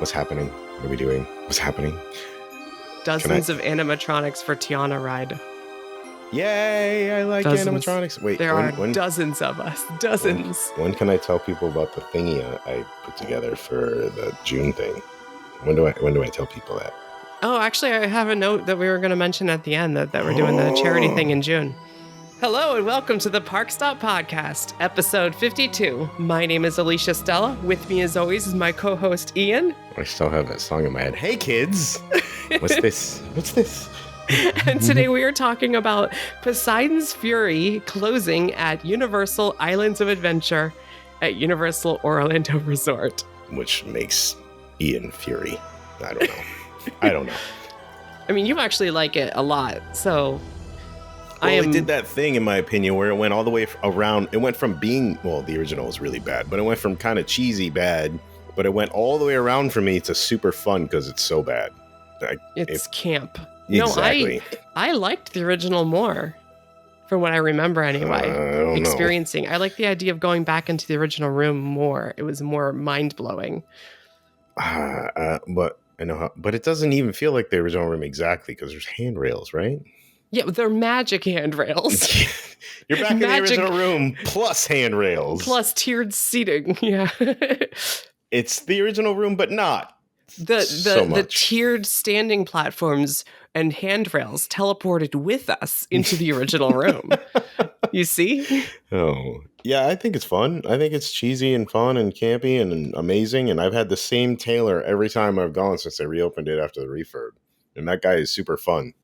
What's happening? What are we doing? What's happening? Dozens of animatronics for Tiana ride. Yay! I like animatronics. Wait, there are dozens of us. Dozens. When can I tell people about the thingy I put together for the June thing? When do I tell people that? Oh, actually, I have a note that we were going to mention at the end that we're doing the charity thing in June. Hello and welcome to the ParkStop podcast, episode 52. My name is Alicia Stella. With me, as always, is my co-host Ian. I still have that song in my head. Hey, kids! What's this? What's this? And today we are talking about Poseidon's Fury closing at Universal Islands of Adventure at Universal Orlando Resort. Which makes Ian Fury. I don't know. I mean, you actually like it a lot, so... It did that thing, in my opinion, where it went all the way around. It went from being, the original was really bad, but it went from kind of cheesy bad, but it went all the way around for me to super fun because it's so bad. It's camp. Exactly. No, I liked the original more, from what I remember anyway. Experiencing. I like the idea of going back into the original room more. It was more mind-blowing. But it doesn't even feel like the original room exactly because there's handrails, right? Yeah, they're magic handrails. You're back in the original room, plus handrails. Plus tiered seating, yeah. It's the original room, but not the tiered standing platforms and handrails teleported with us into the original room. You see? Oh, yeah, I think it's fun. I think it's cheesy and fun and campy and amazing. And I've had the same tailor every time I've gone since they reopened it after the refurb. And that guy is super fun.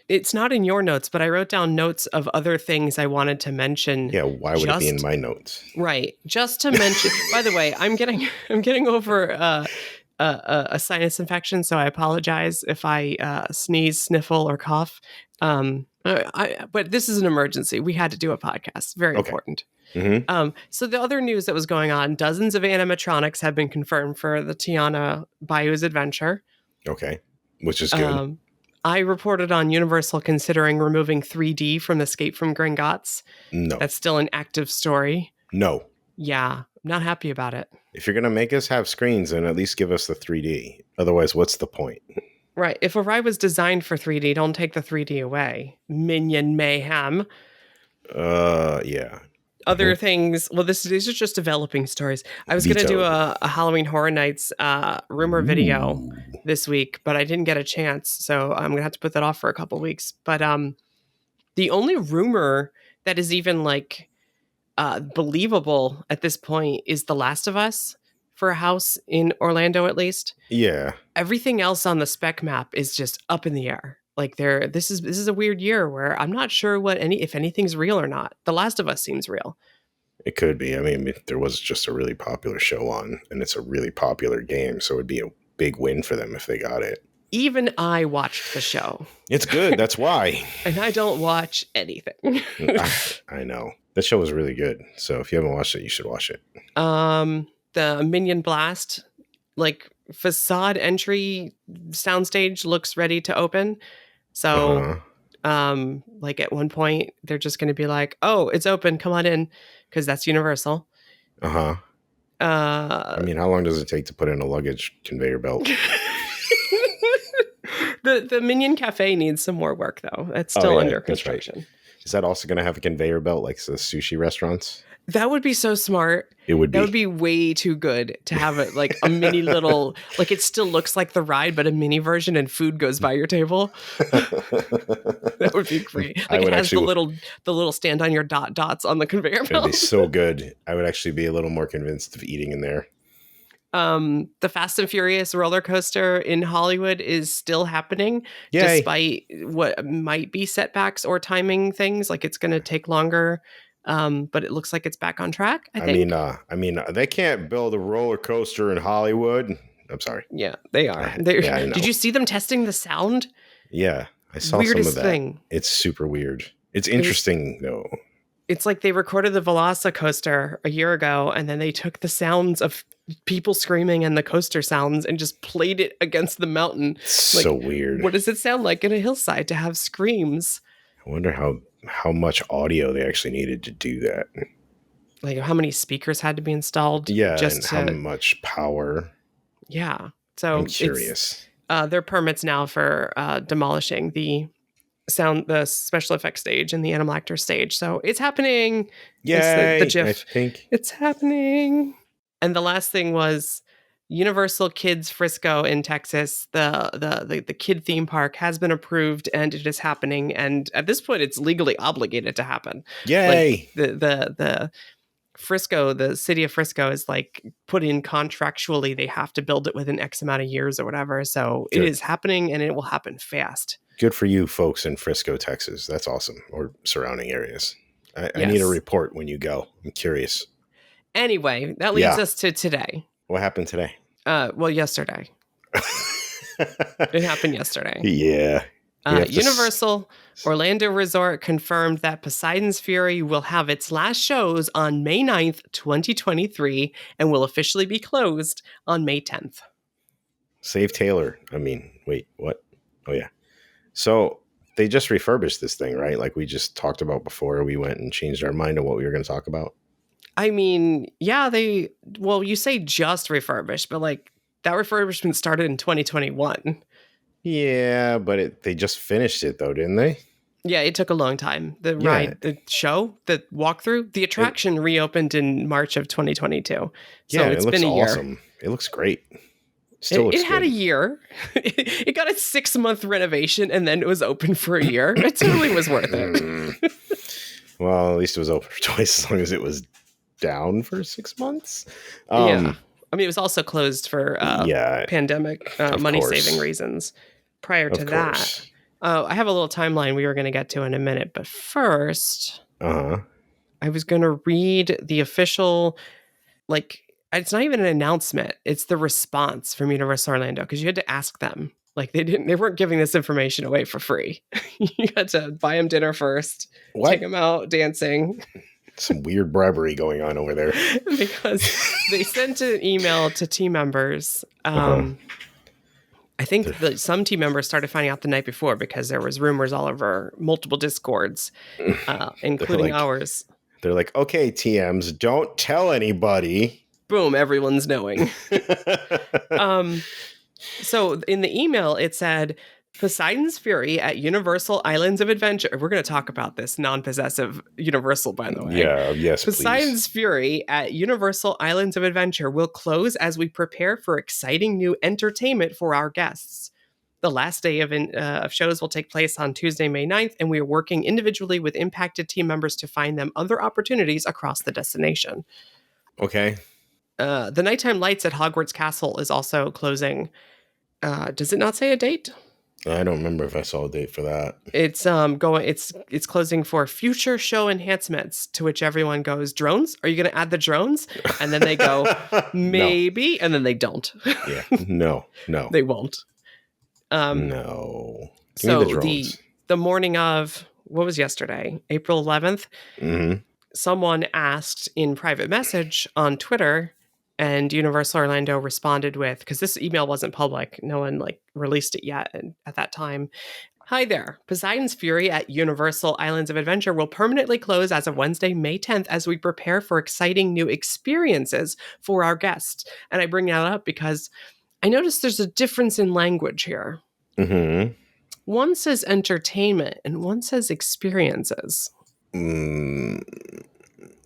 It's not in your notes, but I wrote down notes of other things I wanted to mention. Yeah, why would it be in my notes? Right. Just to mention, by the way, I'm getting over a sinus infection, so I apologize if I sneeze, sniffle, or cough. But this is an emergency. We had to do a podcast. Very important. Mm-hmm. So the other news that was going on, dozens of animatronics have been confirmed for the Tiana Bayou's Adventure. Okay, which is good. I reported on Universal considering removing 3D from Escape from Gringotts. No. That's still an active story. No. Yeah, I'm not happy about it. If you're going to make us have screens, then at least give us the 3D. Otherwise, what's the point? Right. If a ride was designed for 3D, don't take the 3D away. Minion mayhem. Yeah. Other things. Well, these are just developing stories. I was going to do a Halloween Horror Nights rumor video this week, but I didn't get a chance. So I'm going to have to put that off for a couple weeks. But the only rumor that is even believable at this point is The Last of Us for a house in Orlando, at least. Yeah. Everything else on the spec map is just up in the air. This is a weird year where I'm not sure if anything's real or not. The Last of Us seems real. It could be. I mean, there was just a really popular show on, and it's a really popular game, so it'd be a big win for them if they got it. Even I watched the show. It's good. That's why. And I don't watch anything. I know. That show was really good. So if you haven't watched it, you should watch it. The Minion Blast, facade entry soundstage looks ready to open. So, at one point, they're just going to be like, oh, it's open. Come on in. Because that's Universal. I mean, how long does it take to put in a luggage conveyor belt? The Minion Cafe needs some more work, though. It's still under construction. Right. Is that also going to have a conveyor belt like the sushi restaurants? That would be so smart. It would be. That would be way too good to have it like a mini little, it still looks like the ride, but a mini version and food goes by your table. That would be great. It has the little stand on your dots on the conveyor belt. It'd be so good. I would actually be a little more convinced of eating in there. The Fast and Furious roller coaster in Hollywood is still happening. Yay. Despite what might be setbacks or timing things. It's going to take longer. But it looks like it's back on track, I think. I mean, they can't build a roller coaster in Hollywood. I'm sorry. Yeah, they are. Did you see them testing the sound? Yeah, I saw Weirdest some of that. Thing. It's super weird. It's interesting, though. It's like they recorded the Velocicoaster a year ago, and then they took the sounds of people screaming and the coaster sounds and just played it against the mountain. So weird. What does it sound like in a hillside to have screams? I wonder how much audio they actually needed to do that. How many speakers had to be installed? Yeah, how much power. Yeah. So I'm curious. There are permits now for demolishing the special effects stage and the animal actor stage. So it's happening. It's the Yay! I GIF. think. It's happening. And the last thing was Universal Kids Frisco in Texas. The kid theme park has been approved and it is happening. And at this point, it's legally obligated to happen. Yay! Like the Frisco, the city of Frisco is like put in contractually, they have to build it within X amount of years or whatever. So Good. It is happening and it will happen fast. Good for you folks in Frisco, Texas. That's awesome. Or surrounding areas. I Yes. need a report when you go. I'm curious. Anyway, that leads us to today. What happened today? Well, yesterday. It happened yesterday. Yeah. Universal Orlando Resort confirmed that Poseidon's Fury will have its last shows on May 9th, 2023, and will officially be closed on May 10th. Save Taylor. I mean, wait, what? Oh, yeah. So they just refurbished this thing, right? Like we just talked about before. We went and changed our mind on what we were going to talk about. I mean, yeah, you say just refurbished, but like that refurbishment started in 2021. Yeah, but they just finished it though, didn't they? Yeah, it took a long time. The ride, the show, the walkthrough, the attraction reopened in March of 2022. So it's been a year. Awesome. It looks great. It had a year. It got a 6-month renovation and then it was open for a year. It totally was worth it. Well, at least it was open for twice as long as it was down for 6 months. Yeah. I mean, it was also closed for pandemic money-saving reasons prior to that. I have a little timeline we were going to get to in a minute. But first, I was going to read the official, it's not even an announcement. It's the response from Universal Orlando because you had to ask them. Like they weren't giving this information away for free. You had to buy them dinner first, take them out dancing. Some weird bribery going on over there. Because they sent an email to team members. I think that some team members started finding out the night before because there was rumors all over multiple Discords, including ours. They're like, okay, TMs, don't tell anybody. Boom, everyone's knowing. So in the email, it said, Poseidon's Fury at Universal Islands of Adventure. We're going to talk about this non-possessive Universal, by the way. Yeah, yes, Poseidon's Fury at Universal Islands of Adventure will close as we prepare for exciting new entertainment for our guests. The last day of shows will take place on Tuesday, May 9th, and we are working individually with impacted team members to find them other opportunities across the destination. Okay. The nighttime lights at Hogwarts Castle is also closing. Does it not say a date? I don't remember if I saw a date for that. It's it's closing for future show enhancements, to which everyone goes, drones? Are you going to add the drones? And then they go, maybe, no. And then they don't. Yeah, no. They won't. No. Give me the drones. The morning of, what was yesterday? April 11th? Mm-hmm. Someone asked in private message on Twitter, and Universal Orlando responded with, because this email wasn't public, no one released it yet at that time. Hi there. Poseidon's Fury at Universal Islands of Adventure will permanently close as of Wednesday, May 10th, as we prepare for exciting new experiences for our guests. And I bring that up because I noticed there's a difference in language here. Mm-hmm. One says entertainment and one says experiences.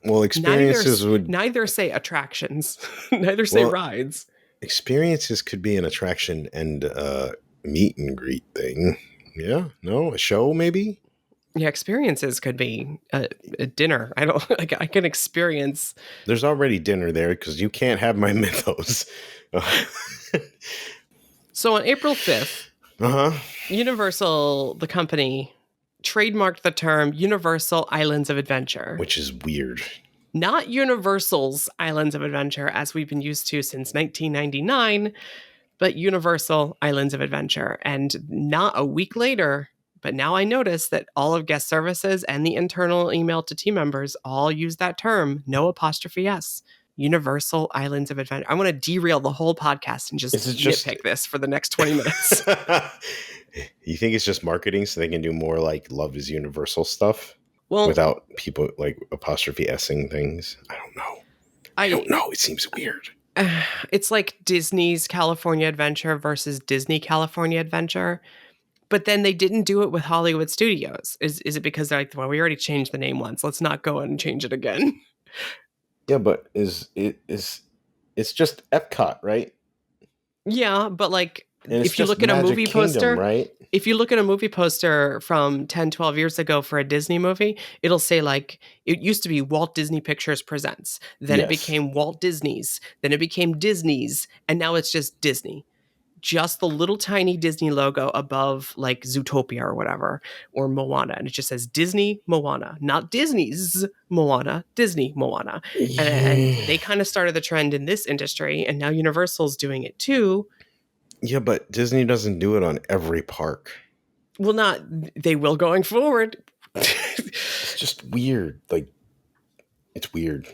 Well, experiences neither say attractions, neither say rides. Experiences could be an attraction and meet and greet thing. Yeah, no, a show maybe. Yeah, experiences could be a dinner. I don't like. I can experience. There's already dinner there because you can't have my mythos. So on April 5th, Universal, the company, trademarked the term Universal Islands of Adventure. Which is weird. Not Universal's Islands of Adventure, as we've been used to since 1999, but Universal Islands of Adventure. And not a week later, but now I notice that all of guest services and the internal email to team members all use that term, no apostrophe S. Universal Islands of Adventure. I want to derail the whole podcast and just nitpick this for the next 20 minutes. You think it's just marketing so they can do more Love is Universal stuff? Well, without people apostrophe S-ing things? I don't know. I don't know. It seems weird. It's like Disney's California Adventure versus Disney California Adventure. But then they didn't do it with Hollywood Studios. Is it because they're like, well, we already changed the name once. Let's not go and change it again. Yeah, but it's just Epcot, right? Yeah, but like And it's if you just look at a Magic movie Kingdom, poster, right? if you look at a movie poster from 10, 12 years ago for a Disney movie, it'll say like it used to be Walt Disney Pictures Presents. Then it Yes. became Walt Disney's. Then it became Disney's. And now it's just Disney. Just the little tiny Disney logo above like Zootopia or whatever, or Moana. And it just says Disney Moana, not Disney's Moana, Disney Moana. And they kind of started the trend in this industry. And now Universal's doing it too. Yeah, but Disney doesn't do it on every park. Well, they will going forward. It's just weird. Like, it's weird.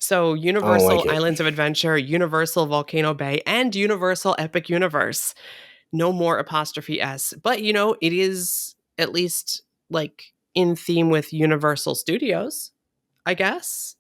So Universal Islands of Adventure, Universal Volcano Bay, and Universal Epic Universe. No more apostrophe S. But, it is at least like in theme with Universal Studios, I guess.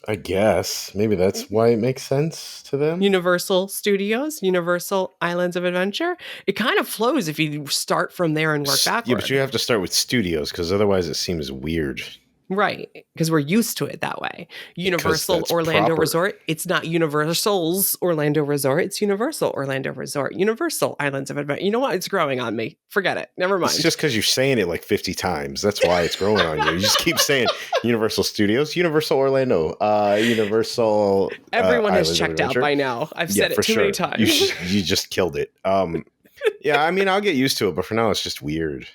Maybe that's why it makes sense to them. Universal Studios, Universal Islands of Adventure. It kind of flows if you start from there and work backward. Yeah, but you have to start with studios because otherwise it seems weird. Right, because we're used to it that way. Universal Orlando proper. Resort. It's not Universal's Orlando Resort. It's Universal Orlando Resort. Universal Islands of Adventure. You know what? It's growing on me. Forget it. Never mind. It's just because you're saying it like 50 times. That's why it's growing on you. You just keep saying Universal Studios, Universal Orlando, Universal. Everyone has Islands checked out by now. I've said it too many times. You just killed it. Yeah, I mean, I'll get used to it, but for now, it's just weird.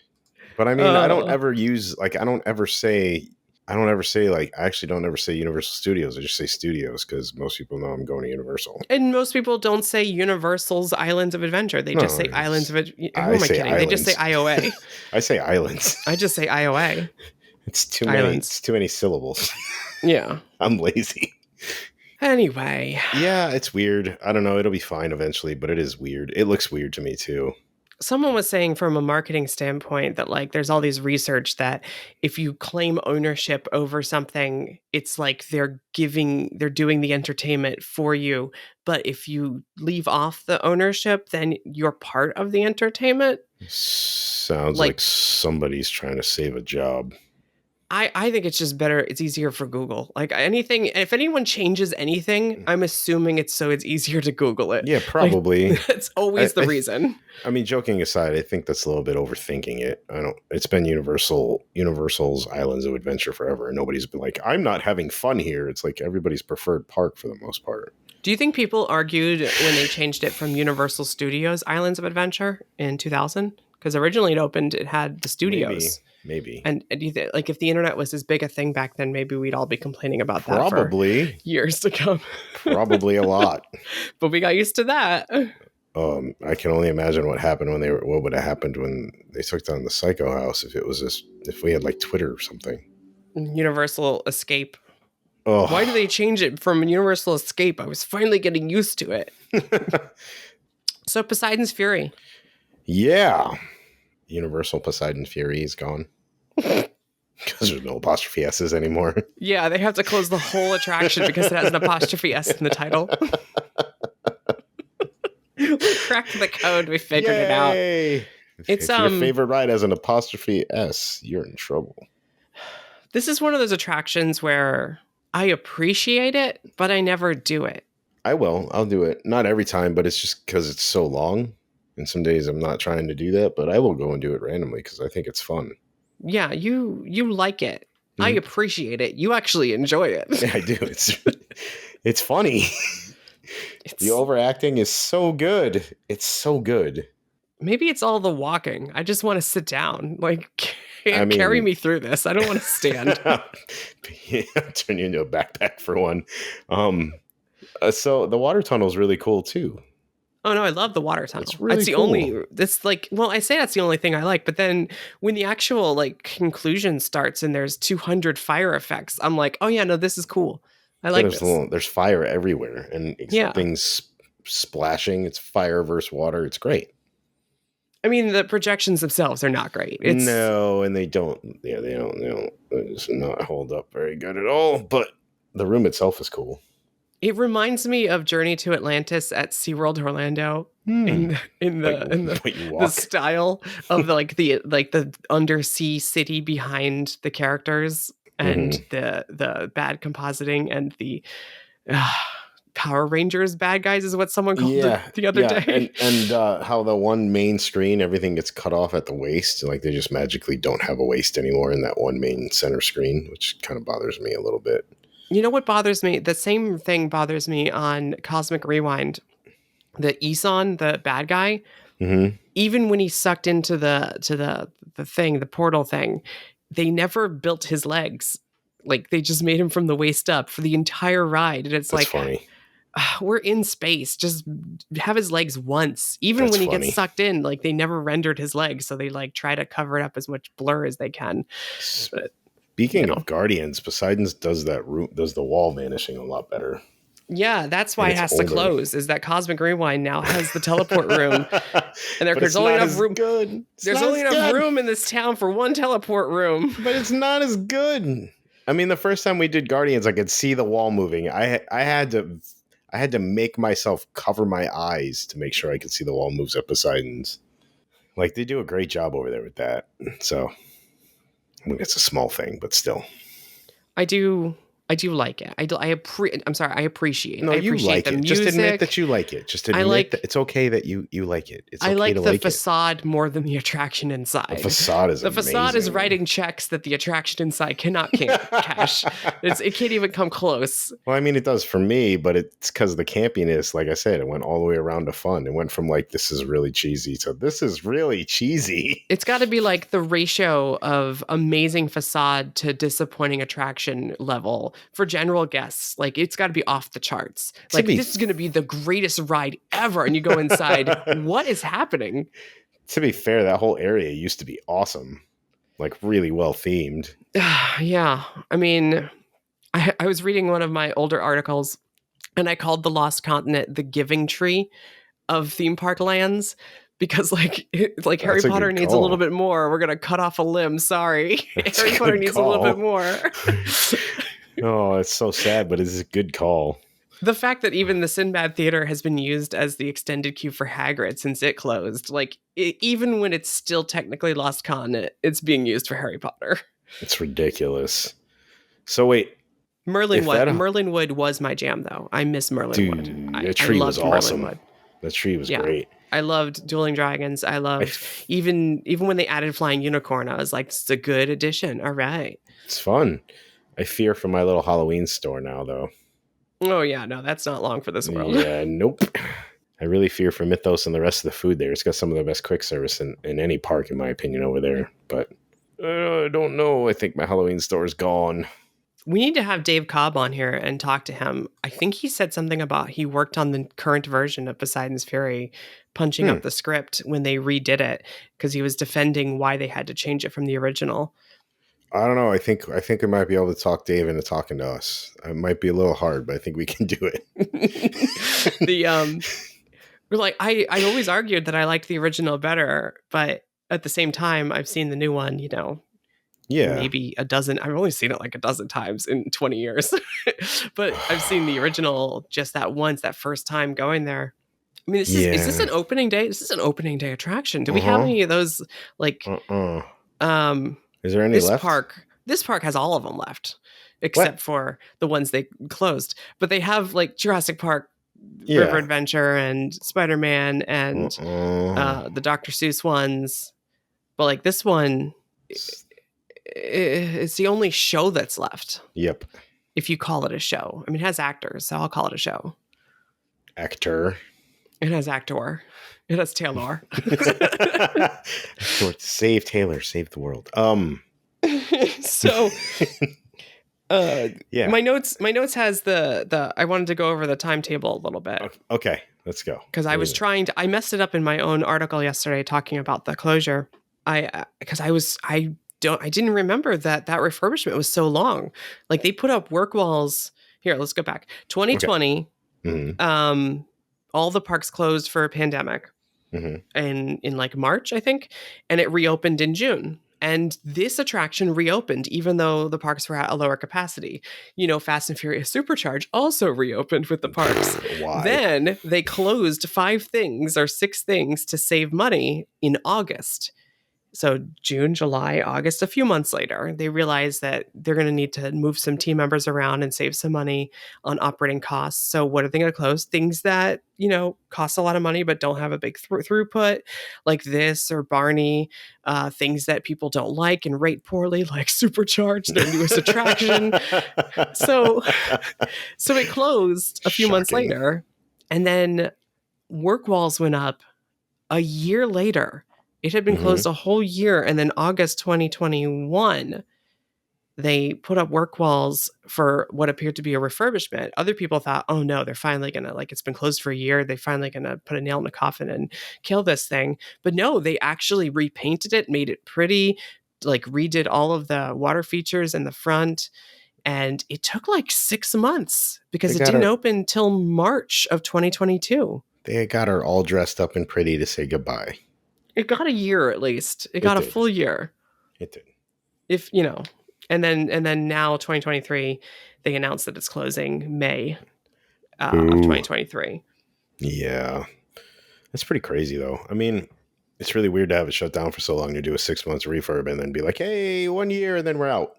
But I mean, I don't ever say Universal Studios. I just say studios because most people know I'm going to Universal. And most people don't say Universal's Islands of Adventure. They just say Islands of Adventure. Who am I kidding? Islands. They just say IOA. I say islands. I just say IOA. It's too many. It's too many syllables. Yeah. I'm lazy. Anyway. Yeah, it's weird. I don't know. It'll be fine eventually, but it is weird. It looks weird to me too. Someone was saying from a marketing standpoint that like there's all these research that if you claim ownership over something, it's like they're doing the entertainment for you. But if you leave off the ownership, then you're part of the entertainment. Sounds like somebody's trying to save a job. I think it's just better. It's easier for Google. Like anything, if anyone changes anything, I'm assuming it's easier to Google it. Yeah, probably. Like, that's always the reason. I mean, joking aside, I think that's a little bit overthinking it. It's been Universal's Islands of Adventure forever. And nobody's been like, I'm not having fun here. It's like everybody's preferred park for the most part. Do you think people argued when they changed it from Universal Studios Islands of Adventure in 2000? Because originally it had the studios. Maybe. And like if the internet was as big a thing back then, maybe we'd all be complaining about that for years to come. Probably a lot. But we got used to that. I can only imagine what would have happened when they took down the Psycho House if we had like Twitter or something. Universal Escape. Oh. Why did they change it from Universal Escape? I was finally getting used to it. So Poseidon's Fury. Yeah. Universal Poseidon Fury is gone. Because there's no apostrophe S's anymore. Yeah, they have to close the whole attraction because it has an apostrophe S in the title. We cracked the code. We figured it out. It's if your favorite ride has an apostrophe S, you're in trouble. This is one of those attractions where I appreciate it, but I never do it. I will. I'll do it. Not every time, but it's just because it's so long. And some days I'm not trying to do that, but I will go and do it randomly because I think it's fun. Yeah, you like it. Mm-hmm. I appreciate it. You actually enjoy it. Yeah, I do. It's funny. The overacting is so good. It's so good. Maybe it's all the walking. I just want to sit down. Like, carry me through this. I don't want to stand. Turn you into a backpack for one. So the water tunnel is really cool too. Oh no, I love the water tunnel. It's really that's the cool. I say that's the only thing I like, but then when the actual like conclusion starts and there's 200 fire effects, I'm like, oh yeah, no, this is cool. I like this. There's fire everywhere and things splashing. It's fire versus water. It's great. I mean, the projections themselves are not great. No, and they don't. Yeah, they just not hold up very good at all. But the room itself is cool. It reminds me of Journey to Atlantis at SeaWorld Orlando the style of the undersea city behind the characters and the bad compositing and the Power Rangers bad guys is what someone called it the other day. And how the one main screen, everything gets cut off at the waist. Like they just magically don't have a waist anymore in that one main center screen, which kind of bothers me a little bit. You know what bothers me? The same thing bothers me on Cosmic Rewind. The Isan, the bad guy, even when he's sucked into the portal thing, they never built his legs. Like they just made him from the waist up for the entire ride. And it's That's funny. We're in space. Just have his legs once. Even when he gets sucked in, like they never rendered his legs. So they like try to cover it up as much blur as they can. But, speaking of Guardians, Poseidon's does the wall vanishing a lot better. Yeah, that's why it has to close. Is that Cosmic Rewind now has the teleport room, and there's only enough room. There's only enough room in this town for one teleport room, but it's not as good. I mean, the first time we did Guardians, I could see the wall moving. I had to make myself cover my eyes to make sure I could see the wall moves at Poseidon's. Like they do a great job over there with that. So I mean, it's a small thing, but still, I do like it. I appreciate. No, you like the it. music. Just admit that you like it. Just admit that it's okay that you like it. It's okay I like to the facade more than the attraction inside. The facade is amazing. Facade is writing checks that the attraction inside can't cash. It can't even come close. Well, I mean, it does for me, but it's because the campiness. Like I said, it went all the way around to fun. It went from like this is really cheesy to this is really cheesy. It's got to be like the ratio of amazing facade to disappointing attraction level. For general guests, like it's got to be off the charts. Like this is going to be the greatest ride ever, and you go inside, what is happening? To be fair, that whole area used to be awesome, like really well themed. Yeah, I mean, I was reading one of my older articles, and I called the Lost Continent the giving tree of theme park lands. Because Harry Potter needs a little bit more. We're gonna cut off a limb. Sorry, Harry Potter needs a little bit more. Oh, it's so sad, but it's a good call. The fact that even the Sinbad Theater has been used as the extended queue for Hagrid since it closed, even when it's still technically Lost Continent, it's being used for Harry Potter. It's ridiculous. So wait, Merlinwood was my jam, though. I miss Merlinwood. Dude, that tree was awesome. That tree was great. I loved Dueling Dragons. I loved even when they added Flying Unicorn. I was like, "It's a good addition." All right, it's fun. I fear for my little Halloween store now, though. Oh, yeah. No, that's not long for this world. Yeah, nope. I really fear for Mythos and the rest of the food there. It's got some of the best quick service in any park, in my opinion, over there. But I don't know. I think my Halloween store is gone. We need to have Dave Cobb on here and talk to him. I think he said something about he worked on the current version of Poseidon's Fury, punching up the script when they redid it, because he was defending why they had to change it from the original. I don't know. I think I might be able to talk Dave into talking to us. It might be a little hard, but I think we can do it. I always argued that I liked the original better, but at the same time, I've seen the new one, maybe a dozen. I've only seen it like a dozen times in 20 years, but I've seen the original just that once, that first time going there. I mean, is this an opening day? This is an opening day attraction. Do we have any of those Is there any left? This park has all of them left, except for the ones they closed. But they have Jurassic Park, River Adventure, and Spider-Man, and the Dr. Seuss ones. But this one, it's the only show that's left. Yep. If you call it a show. I mean, it has actors, so I'll call it a show. Actor. It has actor. It has Taylor. Save Taylor, save the world. So my notes has the I wanted to go over the timetable a little bit. Okay, let's go. Because I was I messed it up in my own article yesterday talking about the closure. I didn't remember that refurbishment was so long. They put up work walls. Here, let's go back. 2020. Okay. Mm-hmm. All the parks closed for a pandemic. Mm-hmm. And in March, I think, and it reopened in June. And this attraction reopened, even though the parks were at a lower capacity. Fast and Furious Supercharge also reopened with the parks. Why? Then they closed 5 things or 6 things to save money in August. So June, July, August, a few months later, they realized that they're going to need to move some team members around and save some money on operating costs. So what are they going to close? Things that, cost a lot of money but don't have a big throughput, like this or Barney. Things that people don't like and rate poorly, like Supercharged, their newest attraction. So it closed a few months later. And then work walls went up a year later. It had been closed a whole year. And then August 2021, they put up work walls for what appeared to be a refurbishment. Other people thought, oh no, they're finally going to, it's been closed for a year. They're finally going to put a nail in the coffin and kill this thing. But no, they actually repainted it, made it pretty, redid all of the water features in the front. And it took 6 months because it didn't open till March of 2022. They got her all dressed up and pretty to say goodbye. It got a year at least. It got a full year. It did. And then now 2023, they announced that it's closing May of 2023. Yeah. That's pretty crazy though. I mean, it's really weird to have it shut down for so long to do a 6 months refurb and then be like, hey, 1 year and then we're out.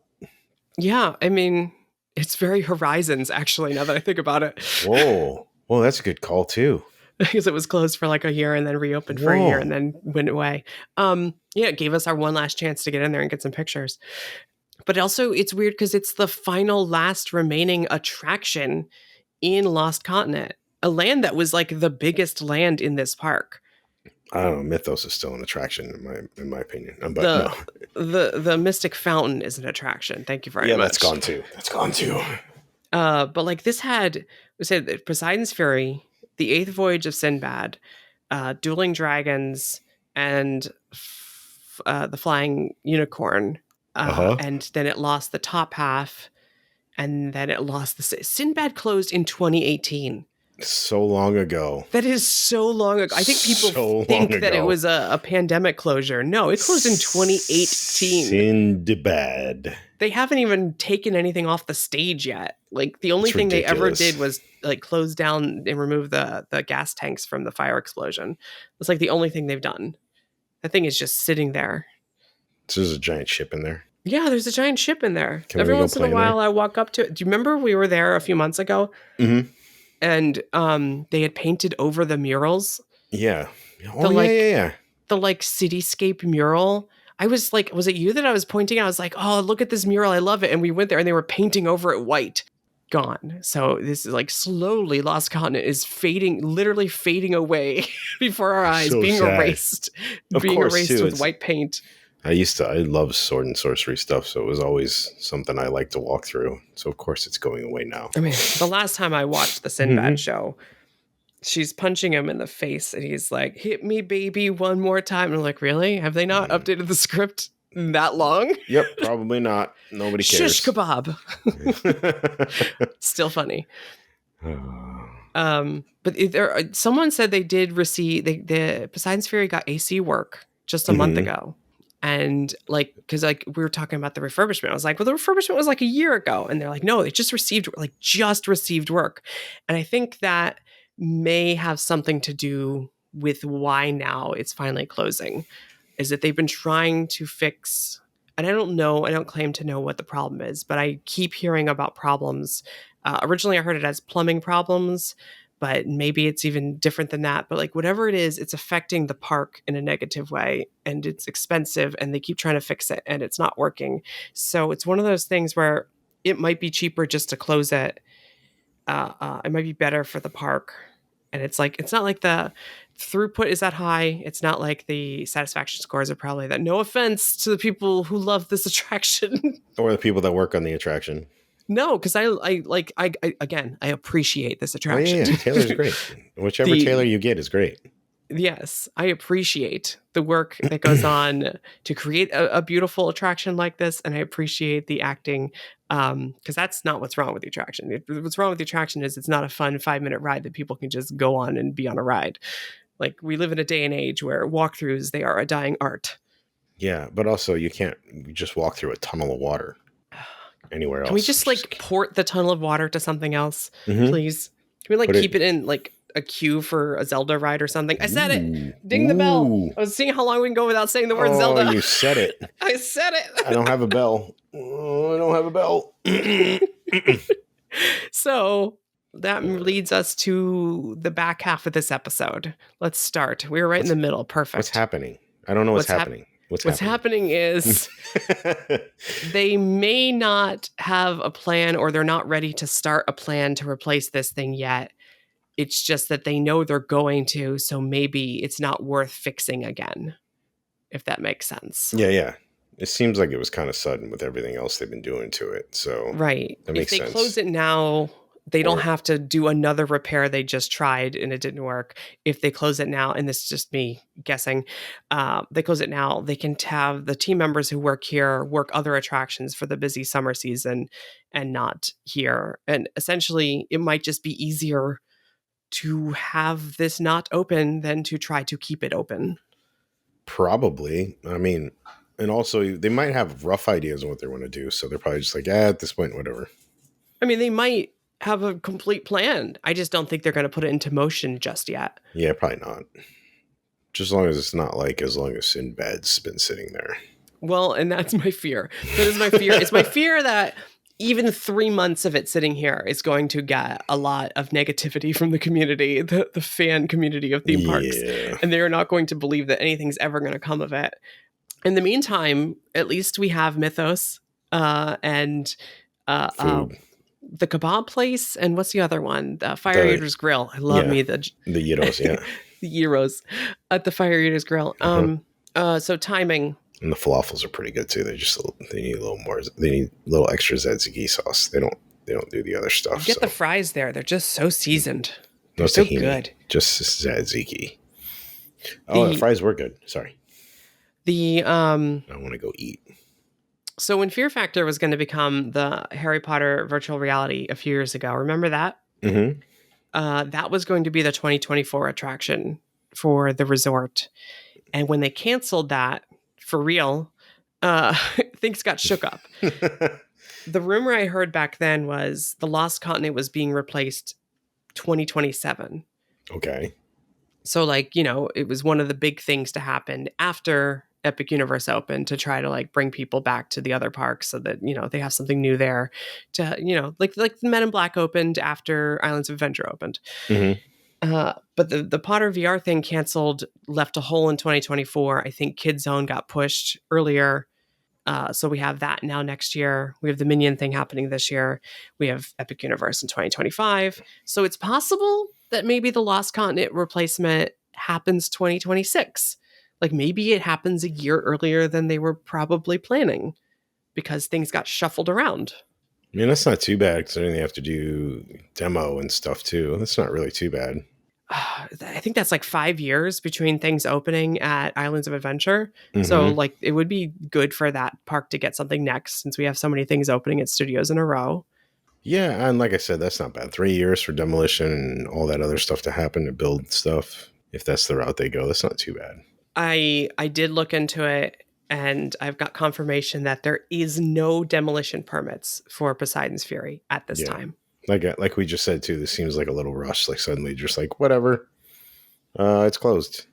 Yeah. I mean, it's very Horizons actually, now that I think about it. Whoa. Well, that's a good call too. Because it was closed for a year and then reopened for a year and then went away. It gave us our one last chance to get in there and get some pictures. But also it's weird because it's the final last remaining attraction in Lost Continent, a land that was the biggest land in this park. I don't know. Mythos is still an attraction in my opinion. But the Mystic Fountain is an attraction. Thank you very much. Yeah, that's gone too. But this we said Poseidon's Fury, The Eighth Voyage of Sinbad, Dueling Dragons, and the Flying Unicorn. And then it lost the top half, and then it lost the... Sinbad closed in 2018. So long ago. That is so long ago. I think people think that it was a pandemic closure. No, it closed in 2018. Sinbad. They haven't even taken anything off the stage yet. The only thing they ever did was close down and remove the gas tanks from the fire explosion. It's the only thing they've done. That thing is just sitting there. So there's a giant ship in there? Yeah, there's a giant ship in there. Every once in a while I walk up to it. Do you remember we were there a few months ago? Mm-hmm. And they had painted over the murals. Yeah. The cityscape mural. I was was it you that I was pointing out? I was like, oh, look at this mural. I love it. And we went there and they were painting over it white. Gone. So this is slowly Lost Continent is literally fading away before our eyes, so being sad. erased Too, with white paint. I love sword and sorcery stuff, so it was always something I liked to walk through. So of course it's going away now. I mean, the last time I watched the Sinbad show, she's punching him in the face and he's like, hit me baby one more time. And I'm like, really? Have they not updated the script that long? Yep, probably not. Nobody cares. Shish kebab. Still funny. But someone said they did receive the Poseidon's Fury got AC work just a month ago. And because we were talking about the refurbishment, I was like, well, the refurbishment was a year ago. And they're like, no, they just received work. And I think that may have something to do with why now it's finally closing, is that they've been trying to fix, and I don't claim to know what the problem is, but I keep hearing about problems. Originally I heard it as plumbing problems, but maybe it's even different than that. But whatever it is, it's affecting the park in a negative way, and it's expensive, and they keep trying to fix it, and it's not working. So it's one of those things where it might be cheaper just to close it. It might be better for the park. And it's not like the throughput is that high. It's not like the satisfaction scores are probably that. No offense to the people who love this attraction. Or the people that work on the attraction. No, because I appreciate this attraction. Oh, yeah, Taylor's great. Whichever Taylor you get is great. Yes, I appreciate the work that goes on to create a beautiful attraction like this, and I appreciate the acting, because that's not what's wrong with the attraction. What's wrong with the attraction is it's not a fun 5-minute ride that people can just go on and be on a ride. We live in a day and age where walkthroughs, they are a dying art. Yeah, but also you can't just walk through a tunnel of water anywhere Can we else. just like port the tunnel of water to something else, Mm-hmm. please? Can we like keep it in like a queue for a Zelda ride or something? I said it. Ooh. Ding the bell. Ooh. I was seeing how long we can go without saying the word Oh, Zelda. you said it. I said I it. don't have a bell. Oh, I don't have a bell. So that leads us to the back half of this episode. Let's start. We were right in the middle. Perfect. What's happening? I don't know what's happening. What's happening is they may not have a plan, or they're not ready to start a plan to replace this thing yet. It's just that they know they're going to, so maybe it's not worth fixing again, if that makes sense. Yeah. It seems like it was kind of sudden with everything else they've been doing to it. So right. that makes sense. If they close it now, they don't have to do another repair they just tried and it didn't work. If they close it now, and this is just me guessing, they close it now, they can have the team members who work here work other attractions for the busy summer season and not here. And essentially, it might just be easier to have this not open than to try to keep it open. Probably. I mean, and also they might have rough ideas on what they want to do. So they're probably just like, at this point, whatever. I mean, they might have a complete plan. I just don't think they're going to put it into motion just yet. Yeah, probably not. Just as long as it's not like as long as Sinbad's been sitting there. Well, and that's my fear. That is my fear. It's my fear that even 3 months of it sitting here is going to get a lot of negativity from the community, the fan community of theme parks. And they're not going to believe that anything's ever going to come of it. In the meantime, at least we have Mythos and the kebab place. And what's the other one? The Fire Eater's Grill. I love me the gyros, yeah. The gyros at the Fire Eater's Grill. So timing. And the falafels are pretty good too. They need a little more. They need a little extra tzatziki sauce. They don't do the other stuff. Get the fries there. They're just so seasoned. They're so good. Just tzatziki. The fries were good. Sorry. I want to go eat. So when Fear Factor was going to become the Harry Potter virtual reality a few years ago, remember that? Mm-hmm. That was going to be the 2024 attraction for the resort. And when they canceled that, for real, things got shook up. The rumor I heard back then was the Lost Continent was being replaced 2027. Okay. So it was one of the big things to happen after Epic Universe opened, to try to bring people back to the other parks so that, they have something new there to, like the Men in Black opened after Islands of Adventure opened. Mm-hmm. But the Potter VR thing canceled, left a hole in 2024. I think Kid Zone got pushed earlier. So we have that now next year. We have the Minion thing happening this year. We have Epic Universe in 2025. So it's possible that maybe the Lost Continent replacement happens 2026. Maybe it happens a year earlier than they were probably planning because things got shuffled around. I mean, that's not too bad considering they have to do demo and stuff too. That's not really too bad. I think that's 5 years between things opening at Islands of Adventure. Mm-hmm. So it would be good for that park to get something next, since we have so many things opening at studios in a row. Yeah, and like I said, that's not bad. 3 years for demolition and all that other stuff to happen to build stuff. If that's the route they go, that's not too bad. I did look into it, and I've got confirmation that there is no demolition permits for Poseidon's Fury at this time. Like we just said too, this seems like a little rush. Suddenly just whatever, it's closed.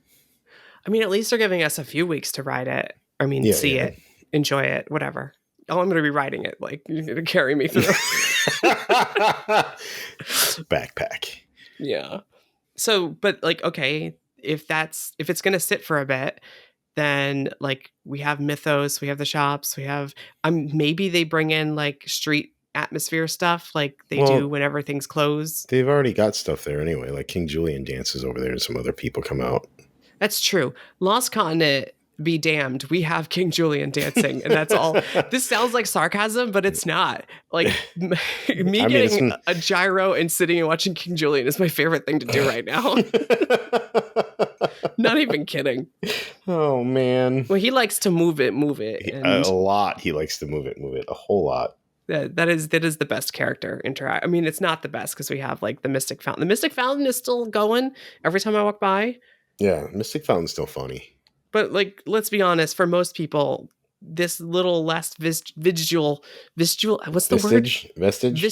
I mean, at least they're giving us a few weeks to ride it. I mean, see it, enjoy it, whatever. Oh, I'm going to be riding it. You're going to carry me through. Backpack. Yeah. So, but okay, if it's going to sit for a bit, then we have Mythos, we have the shops, we have maybe they bring in street atmosphere stuff do whenever things close. They've already got stuff there anyway. King Julian dances over there and some other people come out. That's true. Lost Continent, be damned. We have King Julian dancing, and that's all. This sounds like sarcasm, but it's not. Getting a gyro and sitting and watching King Julian is my favorite thing to do right now. Not even kidding. Oh, man. Well, he likes to move it. A lot. He likes to move it a whole lot. That is the best character interact. I mean, it's not the best because we have the Mystic Fountain. The Mystic Fountain is still going every time I walk by. Yeah, Mystic Fountain's still funny. But like, let's be honest, for most people, this little last visual, what's the word? Vestige.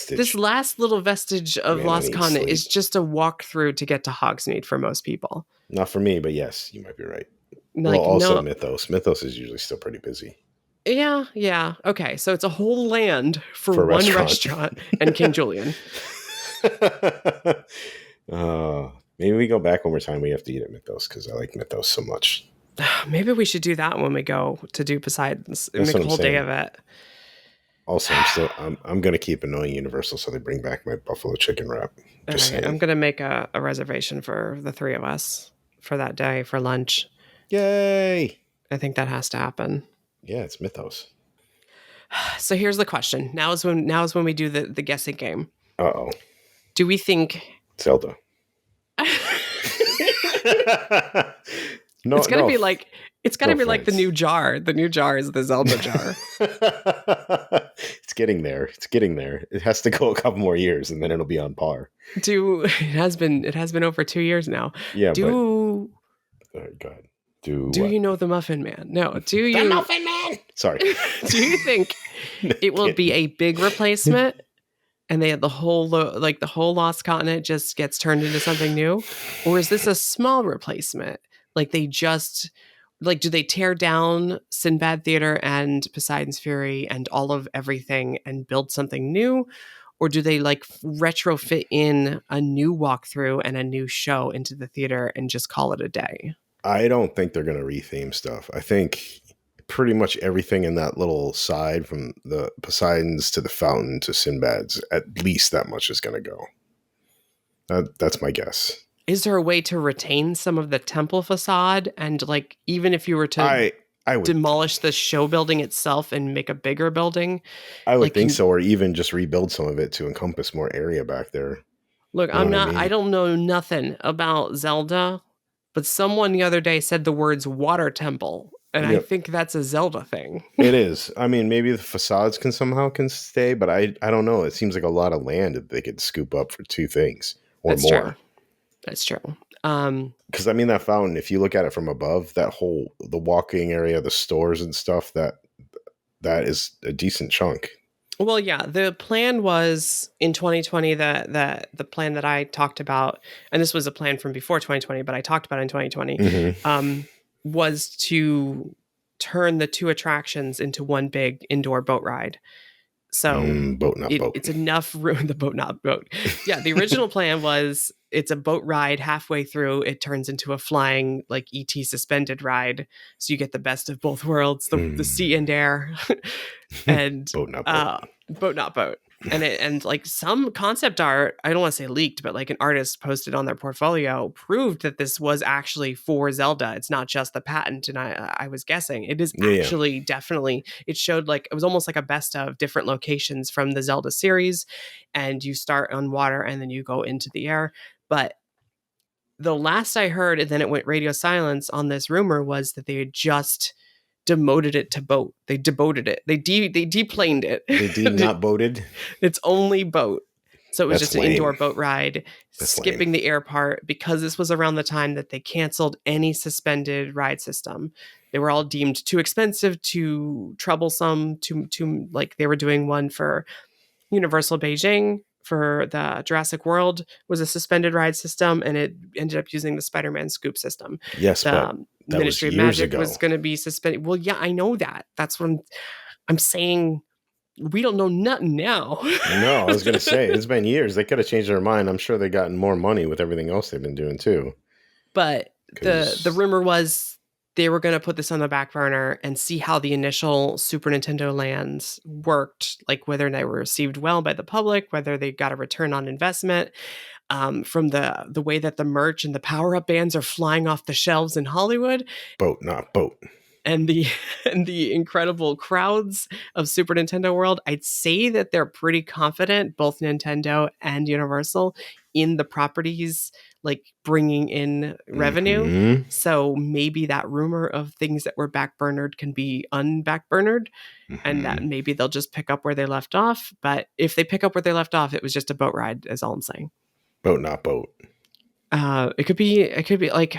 This last little vestige of Man, Lost Continent is just a walkthrough to get to Hogsmeade for most people. Not for me, but yes, you might be right. Like, well, also Mythos. Mythos is usually still pretty busy. Yeah. Okay, so it's a whole land for one restaurant and King Julian. Maybe we go back one more time. We have to eat at Mythos because I like Mythos so much. Maybe we should do that when we go to do Poseidon's and make a whole day of it. Also, I'm going to keep annoying Universal so they bring back my buffalo chicken wrap. Right, I'm going to make a reservation for the three of us for that day for lunch. Yay! I think that has to happen. Yeah, it's Mythos. So here's the question. Now is when we do the guessing game. Uh-oh. Do we think Zelda? No, it's gonna be like the new jar. The new jar is the Zelda jar. It's getting there. It has to go a couple more years, and then it'll be on par. It has been over 2 years now. Yeah. Oh God. Do you know the Muffin Man? No. The Muffin Man? Sorry. Do you think it will be a big replacement? And they had the whole Lost Continent just gets turned into something new? Or is this a small replacement? Like do they tear down Sinbad Theater and Poseidon's Fury and all of everything and build something new? Or do they like retrofit in a new walkthrough and a new show into the theater and just call it a day? I don't think they're going to retheme stuff. I think pretty much everything in that little side from the Poseidon's to the fountain to Sinbad's, at least that much is going to go. That's my guess. Is there a way to retain some of the temple facade? And like, even if you were to I would demolish the show building itself and make a bigger building? I would think so, or even just rebuild some of it to encompass more area back there. Look, I don't know nothing about Zelda, but someone the other day said the words water temple. And I think that's a Zelda thing. It is. I mean, maybe the facades can stay, but I don't know. It seems like a lot of land that they could scoop up for two things or that's more. True. That's true. Because I mean, that fountain, if you look at it from above, the walking area, the stores and stuff, that is a decent chunk. Well, yeah, the plan was in 2020 that the plan that I talked about, and this was a plan from before 2020, but I talked about it in 2020, was to turn the two attractions into one big indoor boat ride. So boat, not boat. It's enough room. The boat, not boat. Yeah, the original plan was it's a boat ride. Halfway through, it turns into a flying like ET suspended ride. So you get the best of both worlds: the sea and air, and boat, not boat. Boat, not boat. And like some concept art, I don't want to say leaked, but like an artist posted on their portfolio proved that this was actually for Zelda. It's not just the patent. And I was guessing it is actually definitely, it showed like, it was almost like a best of different locations from the Zelda series. And you start on water and then you go into the air. But the last I heard, and then it went radio silence on this rumor, was that they had just demoted it to boat. They deboated it. They deplaned it. They not boated? It's only boat. So it was just an indoor boat ride, skipping the air part, because this was around the time that they canceled any suspended ride system. They were all deemed too expensive, too troublesome, too like they were doing one for Universal Beijing for the Jurassic World was a suspended ride system, and it ended up using the Spider-Man scoop system. Yes, but that Ministry was of Magic ago. Was going to be suspended. Well, yeah, I know that. That's what I'm saying. We don't know nothing now. No, I was going to say, it's been years. They could have changed their mind. I'm sure they've gotten more money with everything else they've been doing too. But the rumor was they were going to put this on the back burner and see how the initial Super Nintendo lands worked, like whether they were received well by the public, whether they got a return on investment. From the way that the merch and the power-up bands are flying off the shelves in Hollywood. Boat, not boat. And the incredible crowds of Super Nintendo World, I'd say that they're pretty confident, both Nintendo and Universal, in the properties like bringing in revenue. Mm-hmm. So maybe that rumor of things that were backburnered can be unbackburnered, and that maybe they'll just pick up where they left off. But if they pick up where they left off, it was just a boat ride, is all I'm saying. Boat, not boat. It could be like,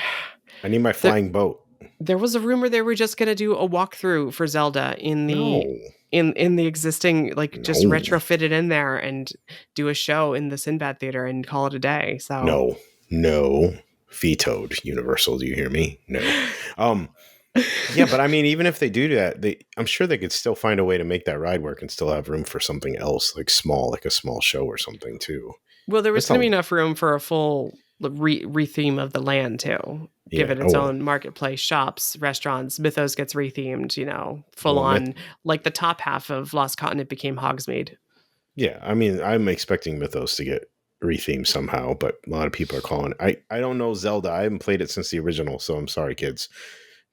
I need my flying boat. There was a rumor they were just going to do a walkthrough for Zelda in the in the existing, like just retrofit it in there and do a show in the Sinbad Theater and call it a day. So no, vetoed. Universal, do you hear me? No. Yeah, but I mean, even if they do that, I'm sure they could still find a way to make that ride work and still have room for something else, like a small show or something too. Well, there was going to be enough room for a full re-theme of the land too. Give it its own marketplace, shops, restaurants. Mythos gets rethemed, full on. Like the top half of Lost Continent became Hogsmeade. Yeah, I mean, I'm expecting Mythos to get rethemed somehow, but a lot of people are calling it. I don't know Zelda. I haven't played it since the original, so I'm sorry, kids.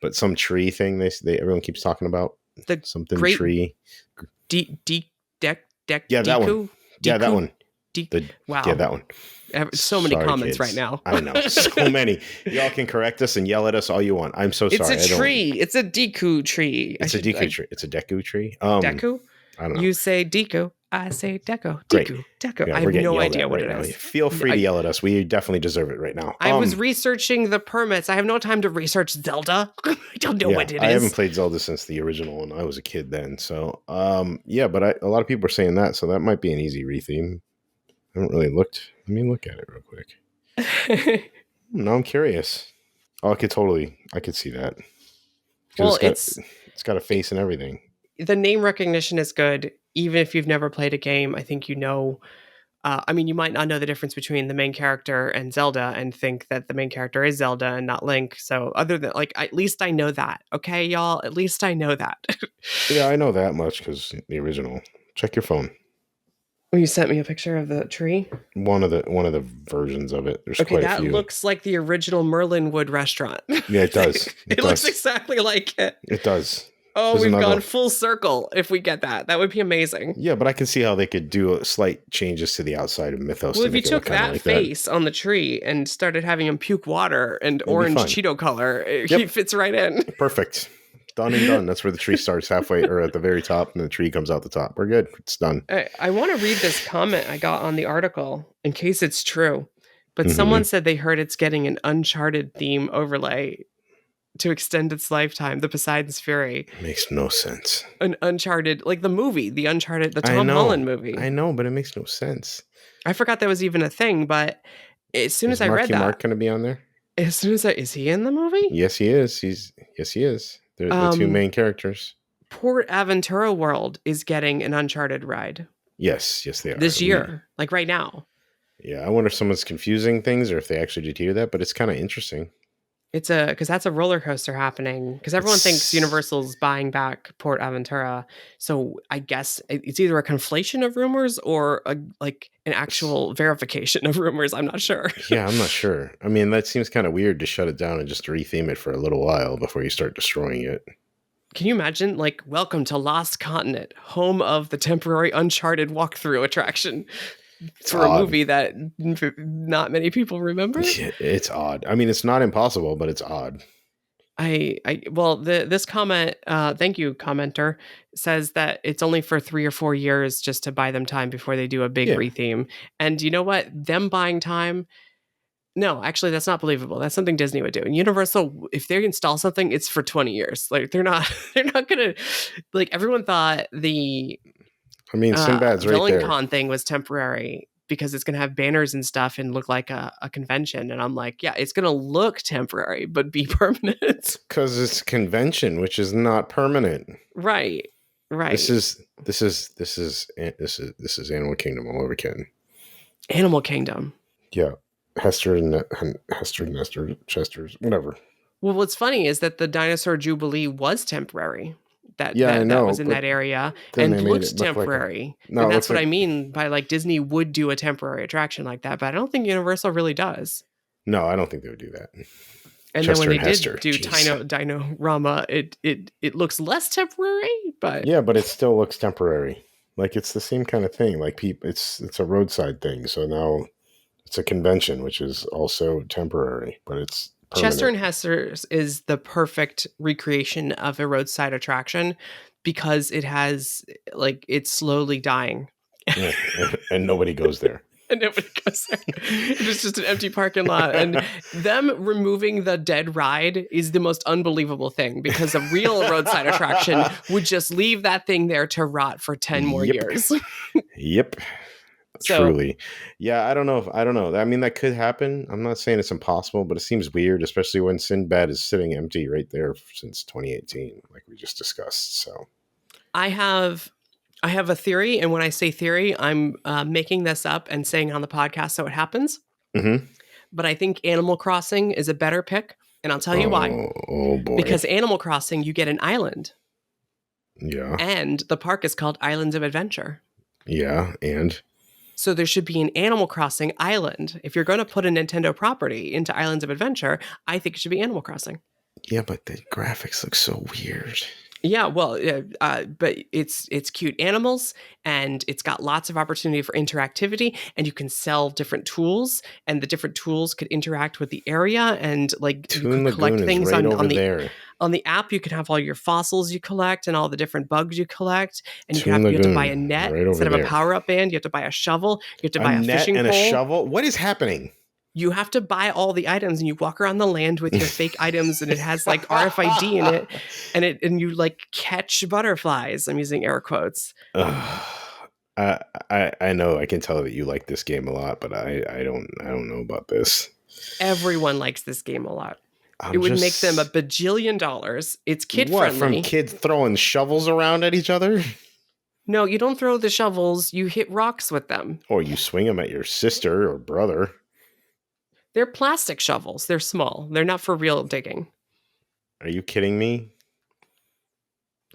But some tree thing everyone keeps talking about. The something great tree. Yeah, that one. Yeah, that one. Wow. Yeah, that one. So many comments kids. Right now. I know. So many. Y'all can correct us and yell at us all you want. I'm so sorry. It's a tree. It's a Deku tree. It's a Deku tree. It's a Deku tree. Deku? I don't know. You say Deku. I say Deku. Great. Deku. Yeah, I have no idea what it is. Feel free to yell at us. We definitely deserve it right now. I was researching the permits. I have no time to research Zelda. I don't know what it is. I haven't played Zelda since the original, and I was a kid then. So, but a lot of people are saying that, so that might be an easy retheme. I haven't really looked. Let me look at it real quick. No, I'm curious. Oh, I could see that. Well, it's got a face and everything. The name recognition is good, even if you've never played a game. I think you might not know the difference between the main character and Zelda and think that the main character is Zelda and not Link. So other than at least I know that. Okay, y'all, at least I know that. Yeah, I know that much because the original. Check your phone. You sent me a picture of the tree? One of the versions of it. There's quite a few. That looks like the original Merlin Wood restaurant. Yeah, it does. It looks exactly like it. It does. Oh, we've gone full circle if we get that. That would be amazing. Yeah, but I can see how they could do slight changes to the outside of Mythos. Well, if you took that face on the tree and started having him puke water and orange Cheeto color, he fits right in. Perfect. Done and done. That's where the tree starts halfway or at the very top and the tree comes out the top. We're good. It's done. I want to read this comment I got on the article in case it's true. But someone said they heard it's getting an Uncharted theme overlay to extend its lifetime, the Poseidon's Fury. Makes no sense. An Uncharted, like the movie, the Tom Holland movie. I know, but it makes no sense. I forgot that was even a thing, but as soon as I read that. Is Mark going to be on there? As soon as is he in the movie? Yes, he is. Yes, he is. They're the two main characters. Port Aventura World is getting an Uncharted ride. Yes, they are. This year, like right now. Yeah, I wonder if someone's confusing things or if they actually did hear that, but it's kind of interesting. Because that's a roller coaster happening. Because everyone thinks Universal's buying back Port Aventura, so I guess it's either a conflation of rumors or an actual verification of rumors. I'm not sure. Yeah, I'm not sure. I mean, that seems kind of weird to shut it down and just retheme it for a little while before you start destroying it. Can you imagine, welcome to Lost Continent, home of the temporary Uncharted walkthrough attraction? For a movie that not many people remember. Yeah, it's odd. I mean, it's not impossible, but it's odd. This comment, thank you, commenter, says that it's only for 3 or 4 years just to buy them time before they do a big retheme. And you know what? Them buying time. No, actually, that's not believable. That's something Disney would do. And Universal, if they install something, it's for 20 years. They're not gonna everyone thought the. I mean, Sinbad's right there. VillainCon thing was temporary because it's going to have banners and stuff and look like a convention. And I'm like, yeah, it's going to look temporary, but be permanent. Because it's a convention, which is not permanent. Right. This is Animal Kingdom all over again. Animal Kingdom. Yeah. Hester, Chester's, whatever. Well, what's funny is that the Dinosaur Jubilee was temporary. That was in that area and looked temporary. And that's what I mean by I mean do a temporary attraction like that, but I don't think Universal really does. No, I don't think they would do that. And Chester then when they did do Dino-Rama, it looks less temporary, but yeah, but it still looks temporary. It's the same kind of thing. It's a roadside thing. So now it's a convention, which is also temporary, but it's permanent. Chester and Hester's is the perfect recreation of a roadside attraction because it has it's slowly dying. Yeah, and nobody goes there. And nobody goes there. It's just an empty parking lot. And them removing the dead ride is the most unbelievable thing, because a real roadside attraction would just leave that thing there to rot for 10 more years. Yep. Truly. Yeah, I don't know. I mean, that could happen. I'm not saying it's impossible, but it seems weird, especially when Sinbad is sitting empty right there since 2018, like we just discussed. So I have a theory, and when I say theory, I'm making this up and saying on the podcast so it happens. Mm-hmm. But I think Animal Crossing is a better pick, and I'll tell you why. Oh boy! Because Animal Crossing, you get an island. Yeah. And the park is called Islands of Adventure. Yeah, and so there should be an Animal Crossing island. If you're going to put a Nintendo property into Islands of Adventure, I think it should be Animal Crossing. Yeah, but the graphics look so weird. Yeah, well, but it's cute animals, and it's got lots of opportunity for interactivity, and you can sell different tools, and the different tools could interact with the area, and like Toon you could collect Lagoon things is right on over the there. On the app. You can have all your fossils you collect and all the different bugs you collect, and you Toon have to Lagoon, buy a net right instead of over a there. power-up band. You have to buy a shovel. You have to buy a net fishing and pole. a shovel. What is happening? You have to buy all the items, and you walk around the land with your fake items, and it has like RFID in it, and you like catch butterflies. I'm using air quotes. I know, I can tell that you like this game a lot, but I don't know about this. Everyone likes this game a lot. It would make them $1 bajillion. It's kid friendly. What, from kids throwing shovels around at each other? No, you don't throw the shovels. You hit rocks with them. Or you swing them at your sister or brother. They're plastic shovels. They're small. They're not for real digging. Are you kidding me?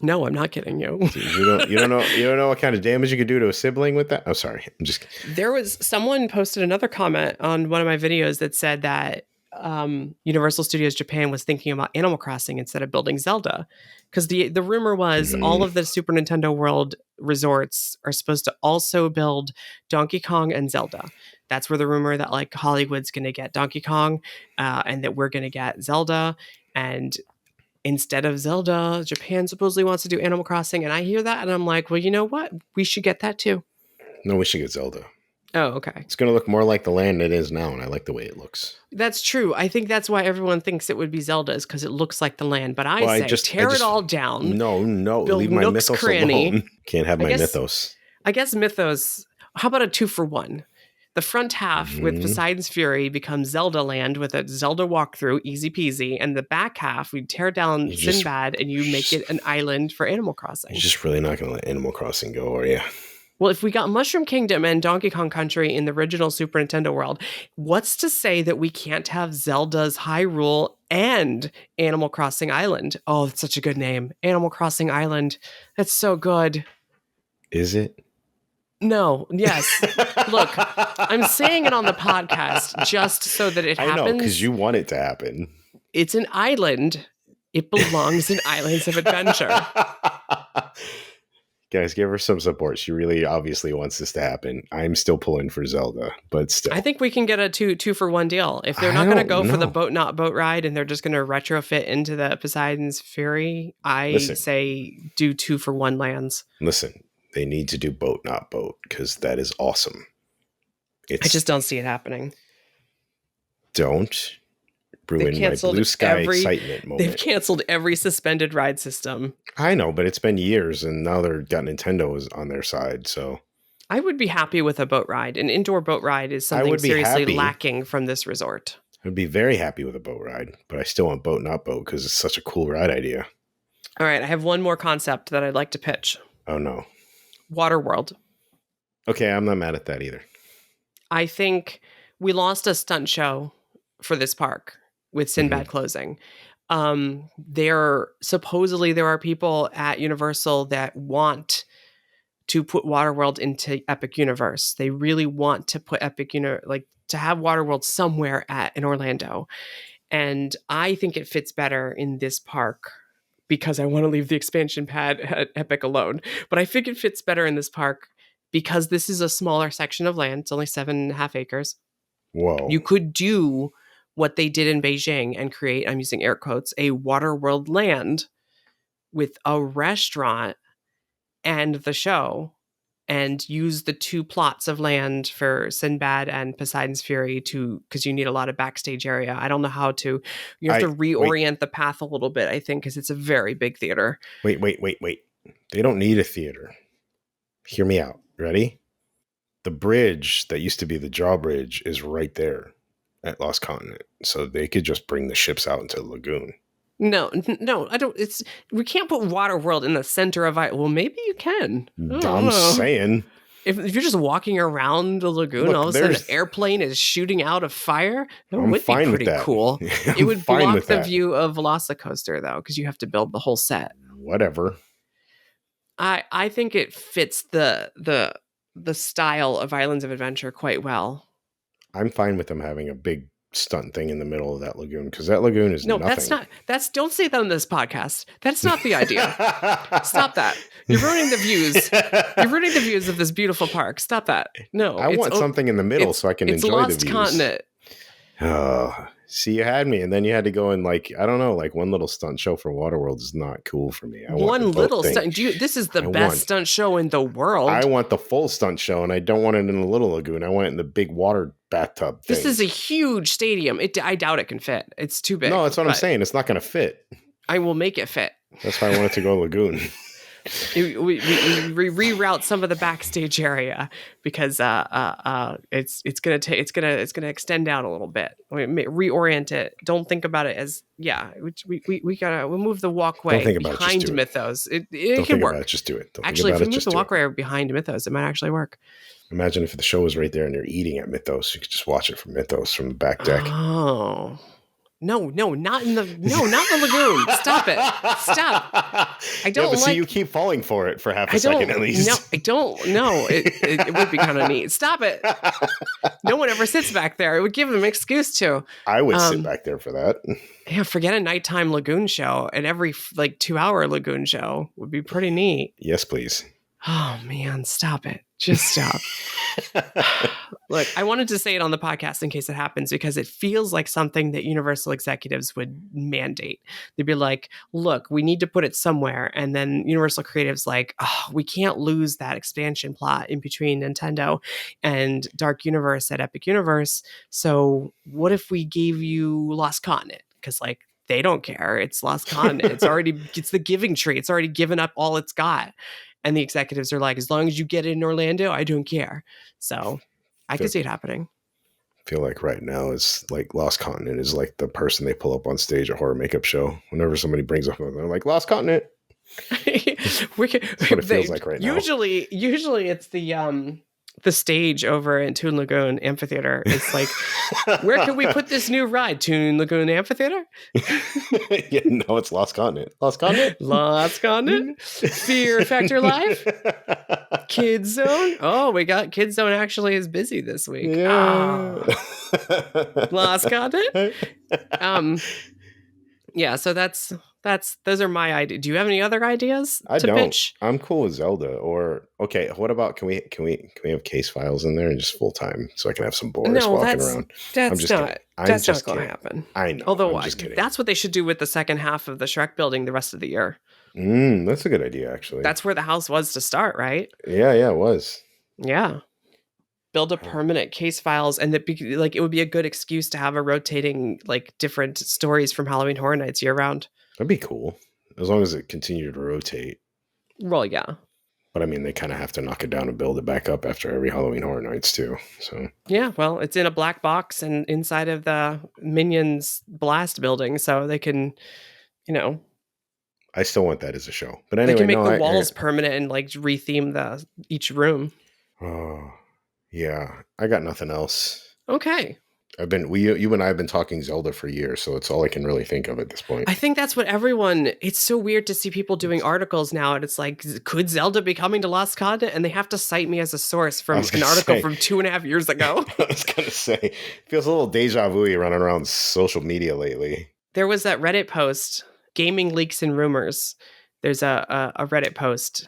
No, I'm not kidding you. You don't know what kind of damage you could do to a sibling with that? Oh, sorry. I'm just There was someone posted another comment on one of my videos that said that Universal Studios Japan was thinking about Animal Crossing instead of building Zelda, because the rumor was all of the Super Nintendo World resorts are supposed to also build Donkey Kong and Zelda. That's where the rumor that like Hollywood's going to get Donkey Kong and that we're going to get Zelda, and instead of Zelda, Japan supposedly wants to do Animal Crossing. And I hear that and I'm like, well, you know what? We should get that too. No, we should get Zelda. Oh, okay. It's going to look more like the land it is now, and I like the way it looks. That's true. I think that's why everyone thinks it would be Zelda, is because it looks like the land. But I tear it all down. No, leave my mythos alone. Can't have my mythos. I guess mythos. How about a 2-for-1? The front half with Poseidon's Fury becomes Zelda Land with a Zelda walkthrough, easy peasy. And the back half, we tear down Sinbad and you make it an island for Animal Crossing. You're just really not going to let Animal Crossing go, are you? Well, if we got Mushroom Kingdom and Donkey Kong Country in the original Super Nintendo world, what's to say that we can't have Zelda's Hyrule and Animal Crossing Island? Oh, it's such a good name. Animal Crossing Island. That's so good. Is it? No. Yes. Look, I'm saying it on the podcast just so that it happens. I know, because you want it to happen. It's an island. It belongs in Islands of Adventure. Guys, give her some support. She really obviously wants this to happen. I'm still pulling for Zelda, but still. I think we can get a two for one deal. If they're not going to go for the boat not boat ride and they're just going to retrofit into the Poseidon's Fury, I say do 2-for-1 lands. Listen, they need to do boat not boat, because that is awesome. I just don't see it happening. Don't ruin my blue sky excitement moment. They've canceled every suspended ride system. I know, but it's been years, and now they've got Nintendo on their side, so. I would be happy with a boat ride. An indoor boat ride is something seriously lacking from this resort. I'd be very happy with a boat ride, but I still want boat not boat because it's such a cool ride idea. All right, I have one more concept that I'd like to pitch. Oh, no. Waterworld. Okay, I'm not mad at that either. I think we lost a stunt show for this park with Sinbad closing. Supposedly there are people at Universal that want to put Waterworld into Epic Universe. They really want to put to have Waterworld somewhere in Orlando. And I think it fits better in this park because I want to leave the expansion pad at Epic alone. But I think it fits better in this park because this is a smaller section of land. It's only 7.5 acres. Whoa. You could do what they did in Beijing and create, I'm using air quotes, a Waterworld land with a restaurant and the show and use the 2 plots of land for Sinbad and Poseidon's Fury because you need a lot of backstage area. I don't know how to. You have to reorient the path a little bit, I think, because it's a very big theater. Wait. They don't need a theater. Hear me out. Ready? The bridge that used to be the drawbridge is right there at Lost Continent. So they could just bring the ships out into the lagoon. No, I don't. We can't put Waterworld in the center of it. Well, maybe you can. I'm saying. If you're just walking around the lagoon, all of a sudden an airplane is shooting out of fire, that would be pretty cool. It would block the view of Velocicoaster, though, because you have to build the whole set. Whatever. I think it fits the style of Islands of Adventure quite well. I'm fine with them having a big stunt thing in the middle of that lagoon, because that lagoon is nothing. Don't say that on this podcast. That's not the idea. Stop that. You're ruining the views. You're ruining the views of this beautiful park. Stop that. No. I want something in the middle so I can enjoy the views. It's Lost Continent. Oh, see, you had me, and then you had to go in one little stunt show for Waterworld is not cool for me. One little stunt. This is the best stunt show in the world. I want the full stunt show, and I don't want it in a little lagoon. I want it in the big water bathtub thing. This is a huge stadium. I doubt it can fit. It's too big. No, that's what I'm saying. It's not going to fit. I will make it fit. That's why I want it to go lagoon. We reroute some of the backstage area because it's gonna extend out a little bit. Reorient it. Don't think about it as we'll move the walkway behind Mythos. It can work. About it, just do it. Actually, if we move the walkway behind Mythos, it might actually work. Imagine if the show was right there and you're eating at Mythos. You could just watch it from Mythos from the back deck. Oh. No, not in the lagoon. Stop it. Stop. I don't see, you keep falling for it for half a second at least. No, I don't know. It would be kind of neat. Stop it. No one ever sits back there. It would give them an excuse to. I would sit back there for that. Yeah, forget a nighttime lagoon show. And every 2-hour lagoon show would be pretty neat. Yes, please. Oh, man, stop it. Just stop. Look, I wanted to say it on the podcast in case it happens because it feels like something that Universal executives would mandate. They'd be like, look, we need to put it somewhere. And then Universal Creative's like, oh, we can't lose that expansion plot in between Nintendo and Dark Universe at Epic Universe. So what if we gave you Lost Continent? Because they don't care. It's Lost Continent. It's the giving tree. It's already given up all it's got. And the executives are like, as long as you get it in Orlando, I don't care. So I can see it happening. I feel like right now is Lost Continent is like the person they pull up on stage at horror makeup show. Whenever somebody brings up, they're like, Lost Continent. That's what it feels like right now. Usually it's the stage over in Toon Lagoon Amphitheater. It's like, where can we put this new ride? Toon Lagoon Amphitheater? Yeah, no, it's Lost Continent. Lost Continent? Lost Continent? Fear Factor Live? Kids Zone? Oh, we got Kids Zone actually is busy this week. Yeah. Oh. Lost Continent? Yeah, so those are my ideas. Do you have any other ideas to pitch? I'm cool with Zelda. Or okay, what about can we have case files in there and just full time so I can have some boys walking around? That's not going to happen. I know. Although that's what they should do with the second half of the Shrek building the rest of the year. That's a good idea, actually. That's where the house was to start, right? Yeah, it was. Yeah. Build a permanent case files, and it would be a good excuse to have a rotating different stories from Halloween Horror Nights year round. That'd be cool, as long as it continued to rotate. Well, yeah. But I mean, they kind of have to knock it down and build it back up after every Halloween Horror Nights too. So yeah, well, it's in a black box and inside of the Minions Blast building, so they can, I still want that as a show. But anyway, they can make the walls permanent and retheme each room. Oh, yeah. I got nothing else. Okay. You and I have been talking Zelda for years, so it's all I can really think of at this point. I think that's what it's so weird to see people doing articles now, and it's like, could Zelda be coming to Lost Continent? And they have to cite me as a source from an article from 2.5 years ago. I was going to say, it feels a little deja vu running around social media lately. There was that Reddit post, Gaming Leaks and Rumors. There's a Reddit post,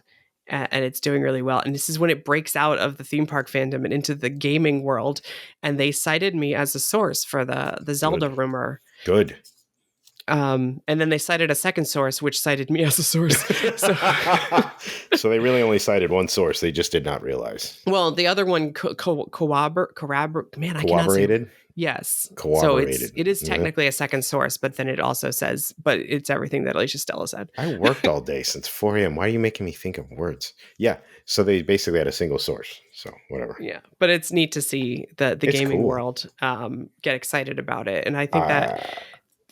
and it's doing really well. And this is when it breaks out of the theme park fandom and into the gaming world. And they cited me as a source for the Zelda rumor. Good. And then they cited a second source, which cited me as a source. So they really only cited one source. They just did not realize. Well, the other one corroborated. Man, I cannot say. Yes. Corroborated. So it is technically a second source, but then it also says, but it's everything that Alicia Stella said. I worked all day since 4 a.m. Why are you making me think of words? Yeah. So they basically had a single source. So whatever. Yeah. But it's neat to see the gaming world get excited about it. And I think that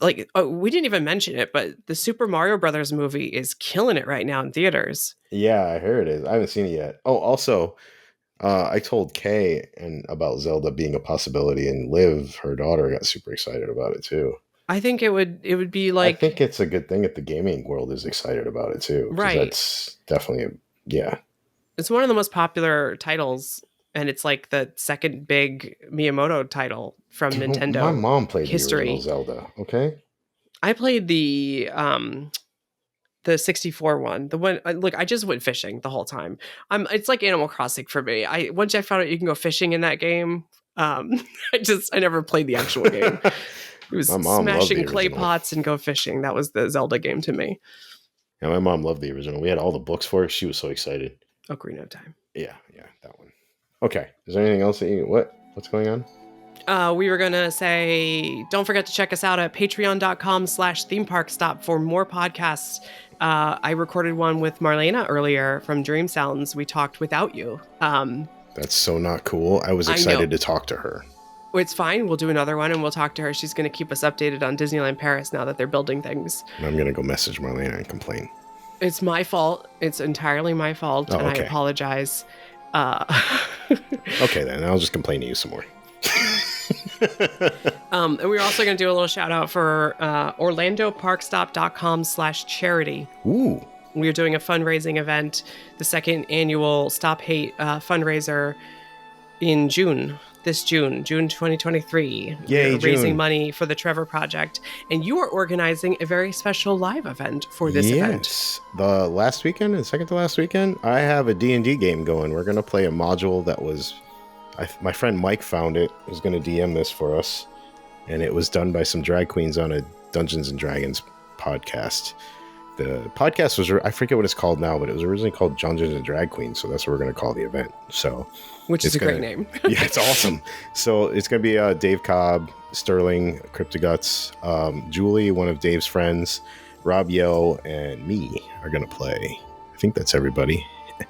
we didn't even mention it, but the Super Mario Brothers movie is killing it right now in theaters. Yeah, I heard it. I haven't seen it yet. Oh, also, I told Kay about Zelda being a possibility, and Liv, her daughter, got super excited about it too. I think it would be like. I think it's a good thing if the gaming world is excited about it too. Right. That's definitely It's one of the most popular titles, and it's like the second big Miyamoto title from Nintendo. My mom played history. The original Zelda. Okay. I played the 64 one. The one, look, I just went fishing the whole time. It's like Animal Crossing for me. Once I found out you can go fishing in that game, I never played the actual game. It was smashing clay pots and go fishing. That was the Zelda game to me. Yeah, my mom loved the original. We had all the books for it. She was so excited. Ocarina of Time. Yeah, that one. Okay. Is there anything else that what's going on? We were going to say, don't forget to check us out at patreon.com/themeparkstop for more podcasts. I recorded one with Marlena earlier from Dream Sounds. We talked without you. That's so not cool. I was excited to talk to her. It's fine. We'll do another one and we'll talk to her. She's going to keep us updated on Disneyland Paris now that they're building things. And I'm going to go message Marlena and complain. It's my fault. It's entirely my fault. I apologize. Okay, then I'll just complain to you some more. And we're also going to do a little shout out for OrlandoParkStop.com/charity. Ooh. We're doing a fundraising event, the second annual Stop Hate fundraiser in June 2023. Yay, We're raising money for the Trevor Project. And you are organizing a very special live event for this event. Yes. The last weekend and second to last weekend, I have a D&D game going. We're going to play a module that was... my friend Mike found it. He was going to DM this for us. And it was done by some drag queens on a Dungeons & Dragons podcast. The podcast was... I forget what it's called now, but it was originally called Dungeons & Drag Queens. So that's what we're going to call the event. So... Which is a great name. Yeah, it's awesome. So it's going to be Dave Cobb, Sterling, Cryptoguts, Julie, one of Dave's friends, Rob Yo, and me are going to play. I think that's everybody.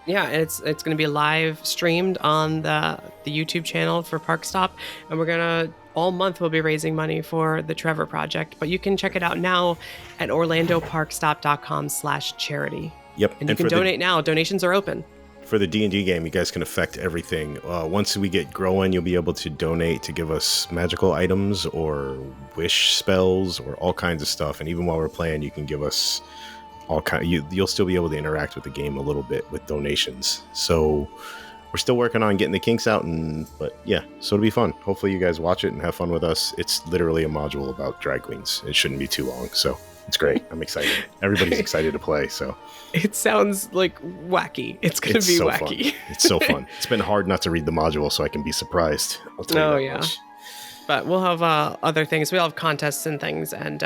Yeah, it's going to be live streamed on the YouTube channel for ParkStop. And we're going to, all month, we'll be raising money for the Trevor Project. But you can check it out now at OrlandoParkStop.com/charity. Yep. And you can donate now. Donations are open. For the D&D game, you guys can affect everything. Once we get growing, you'll be able to donate to give us magical items or wish spells or all kinds of stuff. And even while we're playing, you can give us all kind. You'll still be able to interact with the game a little bit with donations. So we're still working on getting the kinks out, but yeah, so it'll be fun. Hopefully, you guys watch it and have fun with us. It's literally a module about drag queens. It shouldn't be too long, so it's great. I'm excited. Everybody's excited to play. So. It sounds like wacky. It's going to be so wacky. It's so fun. It's been hard not to read the module so I can be surprised. I'll tell you that much. But we'll have other things. We'll have contests and things and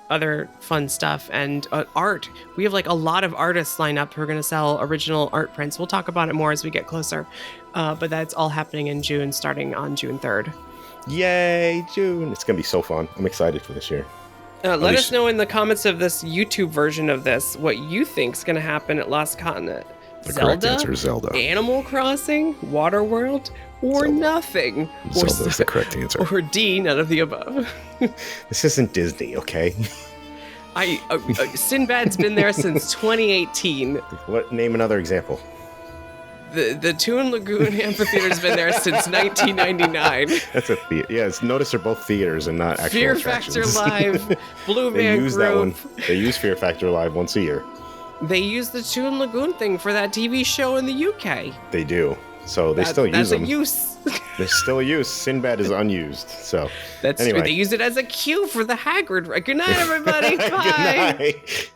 other fun stuff and art. We have like a lot of artists lined up who are going to sell original art prints. We'll talk about it more as we get closer. But that's all happening in June, starting on June 3rd. Yay, June. It's going to be so fun. I'm excited for this year. Let us know in the comments of this YouTube version of this what you think's going to happen at Lost Continent. The correct answer is Zelda. Animal Crossing, Waterworld, or Zelda. Nothing. Zelda is the correct answer. Or D, none of the above. This isn't Disney, okay? Sinbad's been there since 2018. Name another example. The Toon Lagoon Amphitheater's been there since 1999. That's a theater. Yeah, notice they're both theaters and not actual Fear attractions. Factor Live, Blue Man Group. That one. They use Fear Factor Live once a year. They use the Toon Lagoon thing for that TV show in the UK. They do. So they still use them. That's a use. They're still used. Sinbad is unused. So that's anyway. True. They use it as a cue for the Hagrid. Good night, everybody. Bye. Good night.